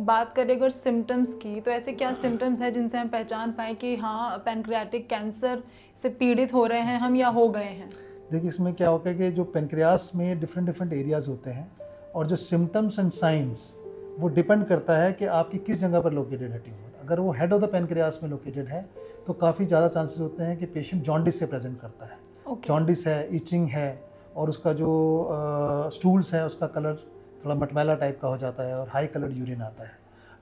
बात करें अगर सिम्टम्स की, तो ऐसे क्या सिम्टम्स हैं जिनसे हम पहचान पाएँ कि हाँ, पैनक्रियाटिक कैंसर से पीड़ित हो रहे हैं हम या हो गए हैं? देखिए, इसमें क्या होता है कि जो पेनक्रियास में डिफरेंट डिफरेंट एरियाज़ होते हैं और जो सिम्टम्स एंड साइंस वो डिपेंड करता है कि आपकी किस जगह पर लोकेटेड है ट्यूमर। अगर वो हेड ऑफ द पेनक्रियास में लोकेटेड है तो काफ़ी ज़्यादा चांसेस होते हैं कि पेशेंट जॉन्डिस से प्रेजेंट करता है। ओके। जॉन्डिस है, इचिंग है और उसका जो स्टूल्स है उसका कलर थोड़ा मटमैला टाइप का हो जाता है और हाई कलर्ड यूरिन आता है।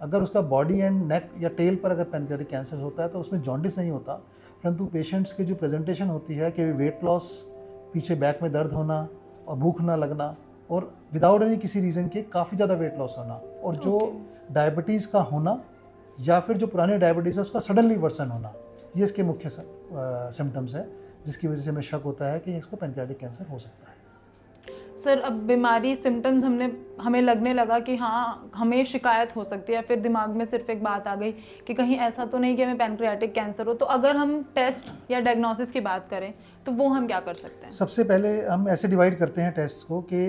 अगर उसका बॉडी एंड नेक या टेल पर अगर पेनक्रियाटिक कैंसर होता है तो उसमें जॉन्डिस नहीं होता, परंतु पेशेंट्स की जो प्रेजेंटेशन होती है कि वेट लॉस, पीछे बैक में दर्द होना और भूख ना लगना और विदाउट एनी किसी रीज़न के काफ़ी ज़्यादा वेट लॉस होना और जो डायबिटीज़ का होना या फिर जो पुराने डायबिटीज़ है उसका सडनली वर्सन होना, ये इसके मुख्य सिम्टम्स है जिसकी वजह से हमें शक होता है कि इसको पेनक्रियाटिक कैंसर हो सकता है। सर, अब बीमारी सिम्टम्स हमें लगने लगा कि हाँ, हमें शिकायत हो सकती है, फिर दिमाग में सिर्फ एक बात आ गई कि कहीं ऐसा तो नहीं कि हमें पैनक्रियाटिक कैंसर हो। तो अगर हम टेस्ट या डायग्नोसिस की बात करें तो वो हम क्या कर सकते हैं? सबसे पहले हम ऐसे डिवाइड करते हैं टेस्ट को कि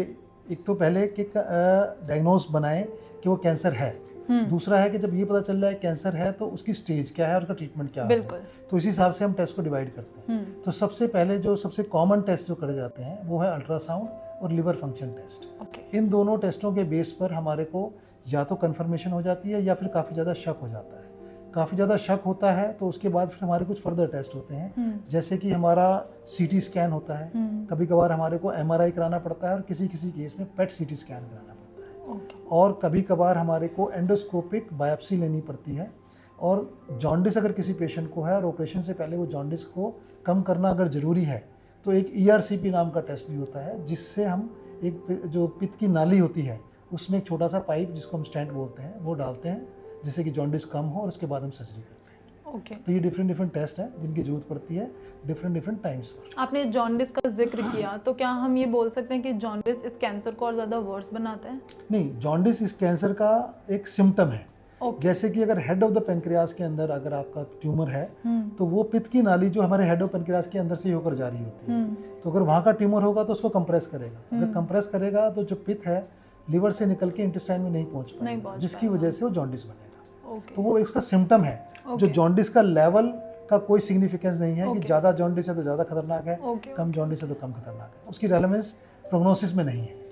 एक तो पहले कि डायग्नोज बनाएं कि वो कैंसर है। दूसरा है कि जब ये पता चल रहा है कैंसर है तो उसकी स्टेज क्या है और उसका ट्रीटमेंट क्या है। बिल्कुल। तो इसी हिसाब से हम टेस्ट को डिवाइड करते हैं। तो सबसे पहले जो सबसे कॉमन टेस्ट जो करे जाते हैं वो है अल्ट्रासाउंड और लिवर फंक्शन टेस्ट। ओके। इन दोनों टेस्टों के बेस पर हमारे को या तो कन्फर्मेशन हो जाती है या फिर काफ़ी ज़्यादा शक हो जाता है। काफ़ी ज़्यादा शक होता है तो उसके बाद फिर हमारे कुछ फर्दर टेस्ट होते हैं, जैसे कि हमारा सीटी स्कैन होता है, कभी कभार हमारे को एमआरआई कराना पड़ता है और किसी किसी केस में पेट सीटी स्कैन कराना पड़ता है। और कभी कभार हमारे को एंडोस्कोपिक बायोप्सी लेनी पड़ती है। और जॉन्डिस अगर किसी पेशेंट को है और ऑपरेशन से पहले वो जॉन्डिस को कम करना अगर ज़रूरी है तो एक ERCP नाम का टेस्ट भी होता है, जिससे हम एक जो पित्त की नाली होती है उसमें एक छोटा सा पाइप जिसको हम स्टेंट बोलते हैं वो डालते हैं, जिससे कि जॉन्डिस कम हो और उसके बाद हम सर्जरी करते हैं। ओके। तो ये डिफरेंट टेस्ट हैं जिनकी जरूरत पड़ती है डिफरेंट टाइम्स पर। आपने जॉन्डिस का जिक्र किया, तो क्या हम ये बोल सकते हैं कि जॉन्डिस इस कैंसर को और ज़्यादा वर्स बनाता है? नहीं, जॉन्डिस इस कैंसर का एक सिम्टम है। जैसे कि अगर हेड ऑफ द पेनक्रियास के अंदर अगर आपका ट्यूमर है तो वो पित्त की नाली जो हमारे हेड ऑफ पेनक्रियास के अंदर से होकर जा रही होती है, तो अगर वहाँ का ट्यूमर होगा तो उसको कंप्रेस करेगा। अगर कंप्रेस करेगा तो जो पित्त है लिवर से निकल के इंटेस्टाइन में नहीं पहुँच पाएगा, जिसकी वजह से वो जॉन्डिस बनेगा। तो वो इसका सिम्टम है। जो जॉन्डिस का लेवल का कोई सिग्निफिकेंस नहीं है कि ज़्यादा जॉन्डिस है तो ज़्यादा खतरनाक है, कम जॉन्डिस है तो कम खतरनाक है, उसकी रेलेवेंस प्रोग्नोसिस में नहीं है।